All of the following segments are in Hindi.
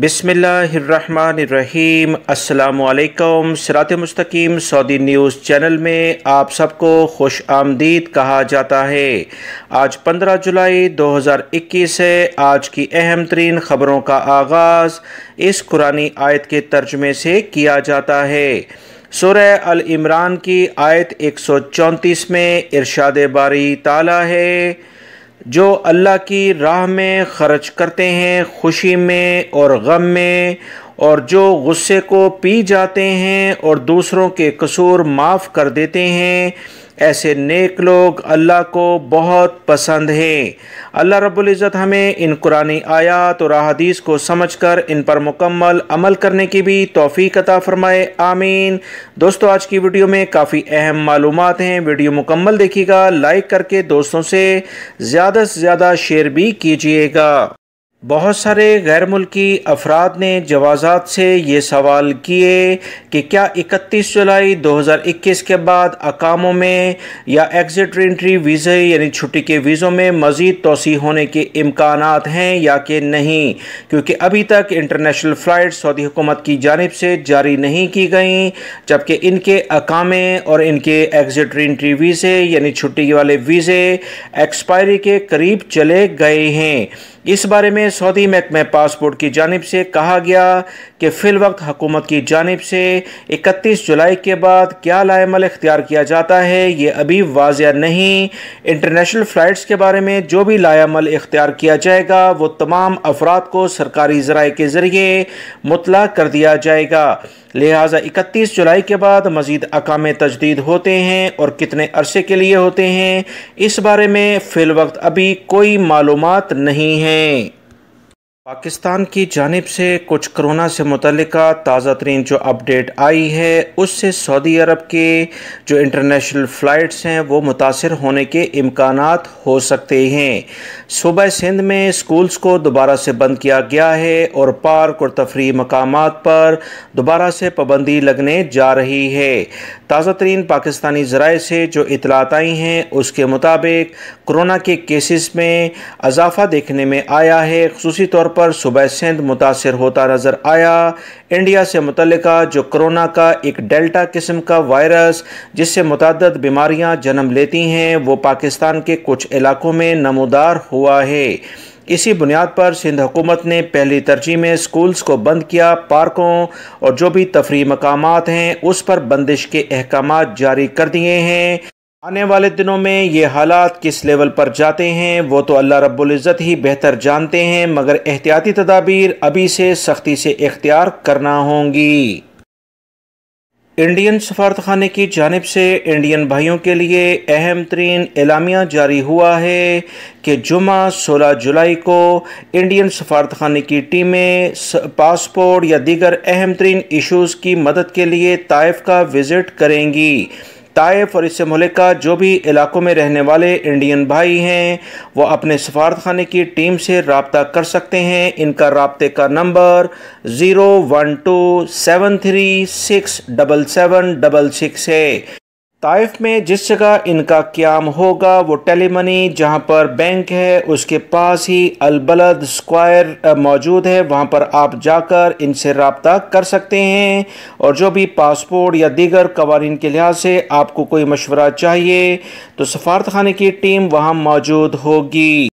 बिस्मिल्लाहिर्रहमानिर्रहीम। अस्सलामुअलैकुम। सिरात.e.मustaqem सऊदी न्यूज़ चैनल में आप सबको खुश आमदीद कहा जाता है। आज 15 जुलाई 2021 है। आज की अहम तरीन खबरों का आगाज़ इस कुरानी आयत के तर्जुमे से किया जाता है। सूरह अल इमरान की आयत 134 में इरशाद बारी ताला है, जो अल्लाह की राह में खर्च करते हैं खुशी में और गम में, और जो गुस्से को पी जाते हैं और दूसरों के कसूर माफ़ कर देते हैं, ऐसे नेक लोग अल्लाह को बहुत पसंद हैं। अल्लाह रब्बुल इज़्ज़त हमें इन कुरानी आयात और अहादीस को समझकर इन पर मुकम्मल अमल करने की भी तौफीक अता फरमाए, आमीन। दोस्तों, आज की वीडियो में काफ़ी अहम मालूमात हैं। वीडियो मुकम्मल देखिएगा, लाइक करके दोस्तों से ज़्यादा शेयर भी कीजिएगा। बहुत सारे गैर मुल्की अफराद ने जवाज़ात से ये सवाल किए कि क्या 31 जुलाई 2021 के बाद अकामों में या एग्ज़िट एंट्री वीज़े यानी छुट्टी के वीज़ों में मज़ीद तोसी होने के इम्कानात हैं या कि नहीं, क्योंकि अभी तक इंटरनेशनल फ़्लाइट सऊदी हुकूमत की जानिब से जारी नहीं की गई, जबकि इनके अकामे और इनके एग्ज़िट एंट्री वीज़े यानी छुट्टी वाले वीज़े एक्सपायरी के करीब चले गए हैं। इस बारे में सऊदी महकमा पासपोर्ट की जानिब से कहा गया कि फ़िल वक्त हुकूमत की जानिब से 31 जुलाई के बाद क्या लाएमल इख्तियार किया जाता है, ये अभी वाज़िया नहीं। इंटरनेशनल फ़्लाइट्स के बारे में जो भी लाएमल इख्तियार किया जाएगा वो तमाम अफराद को सरकारी ज़राए के ज़रिए मुतला कर दिया जाएगा। लिहाजा 31 जुलाई के बाद मज़ीद अकामे तजदीद होते हैं और कितने अरसे के लिए होते हैं, इस बारे में फ़िल वक्त अभी कोई मालूमात नहीं है। पाकिस्तान की जानिब से कुछ कोरोना से मुतल्लिका ताज़ा तरीन जो अपडेट आई है, उससे सऊदी अरब के जो इंटरनेशनल फ़्लाइट्स हैं वो मुतासिर होने के इम्कानात हो सकते हैं। सूबा सिंध में स्कूल्स को दोबारा से बंद किया गया है और पार्क और तफरीही मकामात पर दोबारा से पाबंदी लगने जा रही है। ताज़ा तरीन पाकिस्तानी ज़राए से जो इतलात आई हैं उसके मुताबिक कोरोना के केसेस में इजाफ़ा देखने में आया है। ख़ुसूसी तौर पर सूबा सिंध मुतासिर होता नज़र आया। इंडिया से मुतल्लिका जो कोरोना का एक डेल्टा किस्म का वायरस जिससे मुतअद्दिद बीमारियां जन्म लेती हैं, वो पाकिस्तान के कुछ इलाकों में नमूदार हुआ है। इसी बुनियाद पर सिंध हुकूमत ने पहली तरजीह में स्कूल्स को बंद किया। पार्कों और जो भी तफरीही मकामात हैं उस पर बंदिश के अहकामात जारी कर दिए हैं। आने वाले दिनों में ये हालात किस लेवल पर जाते हैं वो तो अल्लाह रब्बुल इज़्ज़त ही बेहतर जानते हैं, मगर एहतियाती तदाबीर अभी से सख्ती से इख्तियार करना होंगी। इंडियन सफारतखाने की जानिब से इंडियन भाइयों के लिए अहम तरीन एलामिया जारी हुआ है कि जुमा 16 जुलाई को इंडियन सफारतखाने की टीमें पासपोर्ट या दीगर अहम तरीन इशूज़ की मदद के लिए ताइफ का विज़िट करेंगी। ताइफ और इससे मुल्का जो भी इलाकों में रहने वाले इंडियन भाई हैं वो अपने सफारतखाने की टीम से रब्ता कर सकते हैं। इनका रब्ते का नंबर 01273677766 है। ताइफ में जिस जगह इनका क़याम होगा वो टेलीमनी जहां पर बैंक है उसके पास ही अलबलद स्क्वायर मौजूद है, वहां पर आप जाकर इनसे रब्ता कर सकते हैं। और जो भी पासपोर्ट या दीगर कवानीन के लिहाज से आपको कोई मशवरा चाहिए तो सफारतखाने की टीम वहां मौजूद होगी।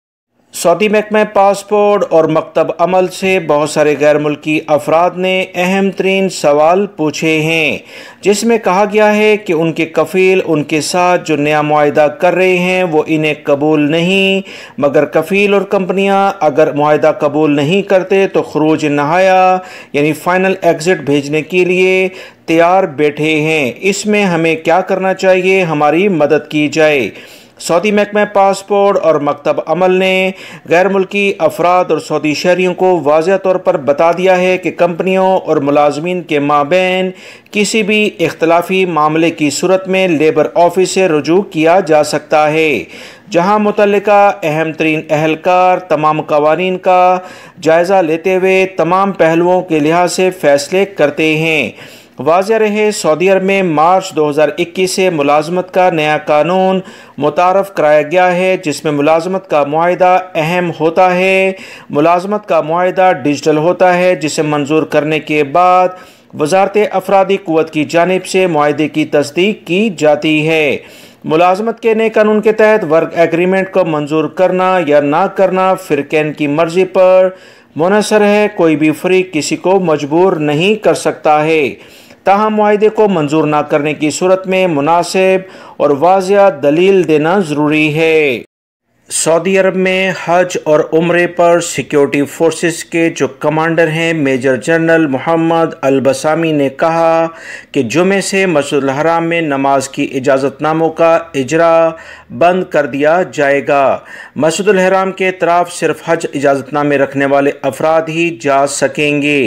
सऊदी महकमा पासपोर्ट और मकतब अमल से बहुत सारे गैर मुल्की अफराद ने अहम तरीन सवाल पूछे हैं, जिसमें कहा गया है कि उनके कफ़ील उनके साथ जो नया मुआहिदा कर रहे हैं वो इन्हें कबूल नहीं, मगर कफ़ील और कंपनियां अगर मुआहिदा कबूल नहीं करते तो खरूज नहाया यानी फ़ाइनल एग्ज़िट भेजने के लिए तैयार बैठे हैं। इसमें हमें क्या करना चाहिए, हमारी मदद की जाए। सऊदी महकमा पासपोर्ट और मकतब अमल ने गैर मुल्की अफराद और सऊदी शहरियों को वाज़ेह तौर पर बता दिया है कि कंपनियों और मुलाजमीन के माबैन किसी भी इख्तलाफी मामले की सूरत में लेबर ऑफिस से रुजू किया जा सकता है, जहां मुतल्लिका अहम तरीन अहलकार तमाम कवानीन का जायज़ा लेते हुए तमाम पहलुओं के लिहाज से फ़ैसले करते हैं। वाज़ेह रहे, सऊदी अरब में मार्च 2021 से मुलाजमत का नया कानून मुतारफ़ कराया गया है, जिसमें मुलाजमत का मुआहिदा अहम होता है। मुलाजमत का मुआहिदा डिजिटल होता है, जिसे मंजूर करने के बाद वज़ारत अफरादी क़ुव्वत की जानिब से मुआहिदे की तस्दीक की जाती है। मुलाजमत के नए कानून के तहत वर्क एग्रीमेंट को मंजूर करना या ना करना फ़िरक़ैन की मर्ज़ी पर मुनहसर है। कोई भी फ़रीक किसी को मजबूर नहीं कर सकता है। ताहम मुआहिदे को मंजूर ना करने की सूरत में मुनासिब और वाज़िया दलील देना ज़रूरी है। सऊदी अरब में हज और उम्रे पर सिक्योरिटी फोर्सेस के जो कमांडर हैं मेजर जनरल मोहम्मद अल-बसामी ने कहा कि जुमे से मस्जिद हराम में नमाज की इजाज़तनामों का इजरा बंद कर दिया जाएगा। मस्जिद हराम के तरफ सिर्फ हज इजाज़तनामे रखने वाले अफराद ही जा सकेंगे।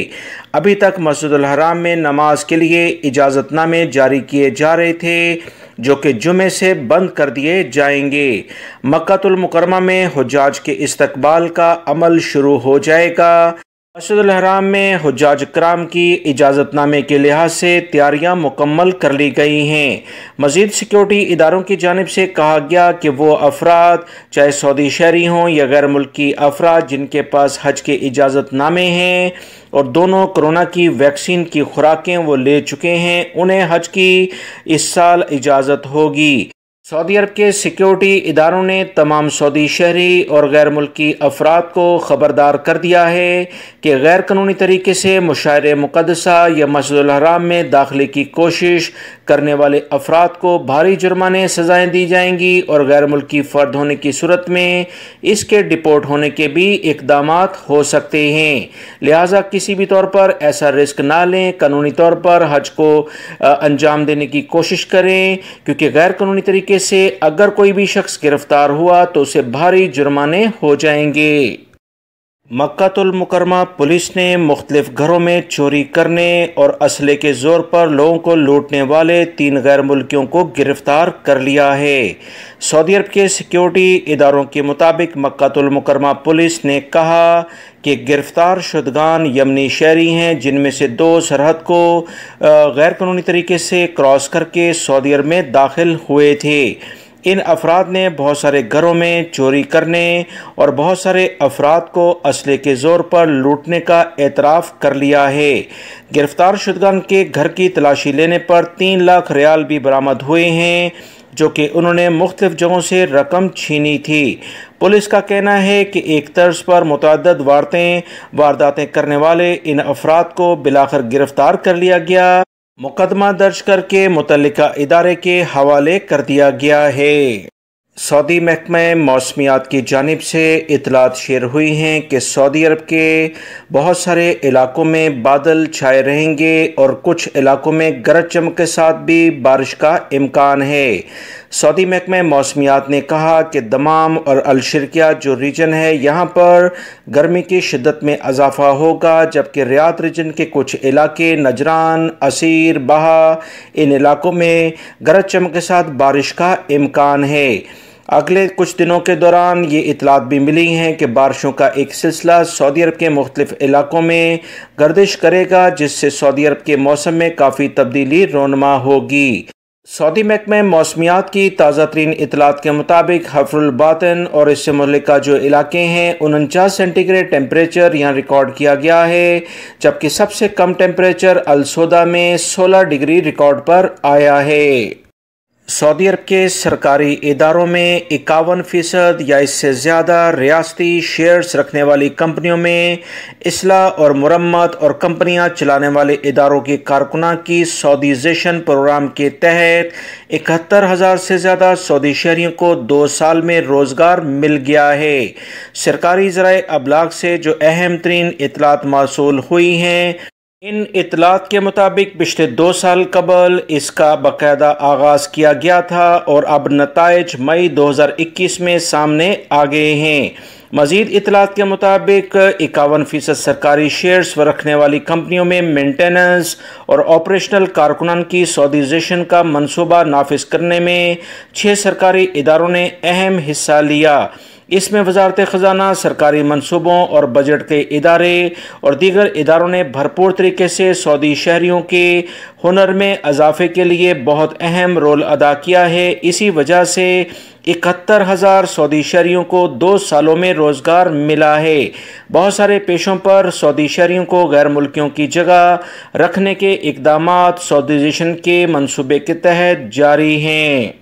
अभी तक मस्जिद हराम में नमाज के लिए इजाज़तनामे जारी किए जा रहे थे, जो कि जुमे से बंद कर दिए जाएंगे। मक्कातुल मुकरमा में हुज्जाज के इस्तकबाल का अमल शुरू हो जाएगा। मस्जिद हराम में हुज्जाज कराम की इजाज़तनामे के लिहाज से तैयारियां मुकम्मल कर ली गई हैं। मज़ीद सिक्योरिटी इदारों की जानिब से कहा गया कि वो अफराद चाहे सऊदी शहरी हों या गैर मुल्की अफराद जिनके पास हज के इजाज़तनामे हैं और दोनों कोरोना की वैक्सीन की खुराकें वो ले चुके हैं, उन्हें हज की इस साल इजाज़त होगी। सऊदी अरब के सिक्योरिटी इदारों ने तमाम सऊदी शहरी और गैर मुल्की अफराद को ख़बरदार कर दिया है कि गैर कानूनी तरीके से मुशायरे मुक़द्दसा या मस्जिद हराम में दाखिले की कोशिश करने वाले अफराद को भारी जुर्माने सज़ाएँ दी जाएंगी और गैर मुल्की फ़र्द होने की सूरत में इसके डिपोर्ट होने के भी इक़दामात हो सकते हैं। लिहाजा किसी भी तौर पर ऐसा रिस्क ना लें, कानूनी तौर पर हज को अंजाम देने की कोशिश करें, क्योंकि गैर कानूनी तरीके से अगर कोई भी शख्स गिरफ्तार हुआ तो उसे भारी जुर्माने हो जाएंगे। मक्कातुल मुकरमा पुलिस ने मुख्तलिफ घरों में चोरी करने और असले के ज़ोर पर लोगों को लूटने वाले 3 गैर मुल्कियों को गिरफ्तार कर लिया है। सऊदी अरब के सिक्योरिटी इदारों के मुताबिक मक्कातुल मुकरमा पुलिस ने कहा कि गिरफ्तार शुदगान यमनी शहरी हैं, जिनमें से 2 सरहद को गैर कानूनी तरीके से क्रॉस करके सऊदी अरब में दाखिल हुए थे। इन अफराद ने बहुत सारे घरों में चोरी करने और बहुत सारे अफराद को असले के ज़ोर पर लूटने का एतराफ़ कर लिया है। गिरफ्तार शुदगान के घर की तलाशी लेने पर 3 लाख रियाल भी बरामद हुए हैं, जो कि उन्होंने मुख्तलिफ जगहों से रकम छीनी थी। पुलिस का कहना है कि एक तर्ज पर मुतअद्दिद वारदातें करने वाले इन अफराद को बिलाखिर गिरफ्तार कर लिया गया, मुकदमा दर्ज करके मुतल्लिका इदारे के हवाले कर दिया गया है। सऊदी महकमा मौसमियात की जानिब से इतलात शेयर हुई हैं कि सऊदी अरब के बहुत सारे इलाकों में बादल छाए रहेंगे और कुछ इलाकों में गरज चमक के साथ भी बारिश का इम्कान है। सऊदी महकमा मौसमियात ने कहा कि दमाम और अलशर्किया जो रीजन है, यहाँ पर गर्मी की शिद्दत में इजाफा होगा, जबकि रियाद रीजन के कुछ इलाके नजरान, असीर, बहा, इन इलाकों में गरज चमक के साथ बारिश का इम्कान है। अगले कुछ दिनों के दौरान ये इतलात भी मिली हैं कि बारिशों का एक सिलसिला सऊदी अरब के मुख्तलिफ इलाकों में गर्दिश करेगा, जिससे सऊदी अरब के मौसम में काफ़ी तब्दीली रोनमा होगी। सऊदी महकमा मौसमियात की ताज़ा तरीन इतलात के मुताबिक हफ्रुल बातन और इससे मुतल्लिका जो इलाके हैं 49 सेंटीग्रेड टेम्परेचर यहाँ रिकॉर्ड किया गया है, जबकि सबसे कम टेम्परेचर अल-सौदा में 16 डिग्री रिकॉर्ड पर आया है। सऊदी अरब के सरकारी इदारों में 51% या इससे ज़्यादा रियासती शेयर्स रखने वाली कंपनियों में इस्लाह और मुरम्मत और कंपनियां चलाने वाले इदारों के कारकुनां की सऊदीजेशन प्रोग्राम के तहत 71,000 से ज़्यादा सऊदी शहरियों को 2 साल में रोज़गार मिल गया है। सरकारी ज़राए अबलाग से जो अहम तरीन इतलात मौसूल हुई हैं, इन इतलात के मुताबिक पिछले 2 साल कबल इसका बाकायदा आगाज़ किया गया था और अब नताइज मई 2021 में सामने आ गए हैं। मज़ीद इतलात के मुताबिक 51% सरकारी शेयर्स रखने वाली कंपनियों में मेंटेनेंस और ऑपरेशनल कारकुनान की सऊदीजेशन का मंसूबा नाफिज करने में 6 सरकारी इदारों ने अहम हिस्सा लिया। इसमें वजारत ख़जाना, सरकारी मंसूबों और बजट के इदारे और दीगर इदारों ने भरपूर तरीके से सऊदी शहरियों के हुनर में इजाफे के लिए बहुत अहम रोल अदा किया है। इसी वजह से 71,000 सऊदी शहरियों को 2 सालों में रोज़गार मिला है। बहुत सारे पेशों पर सऊदी शहरियों को गैर मुल्कियों की जगह रखने के इक़दामात सऊदीज़ेशन के मंसूबे के तहत जारी हैं।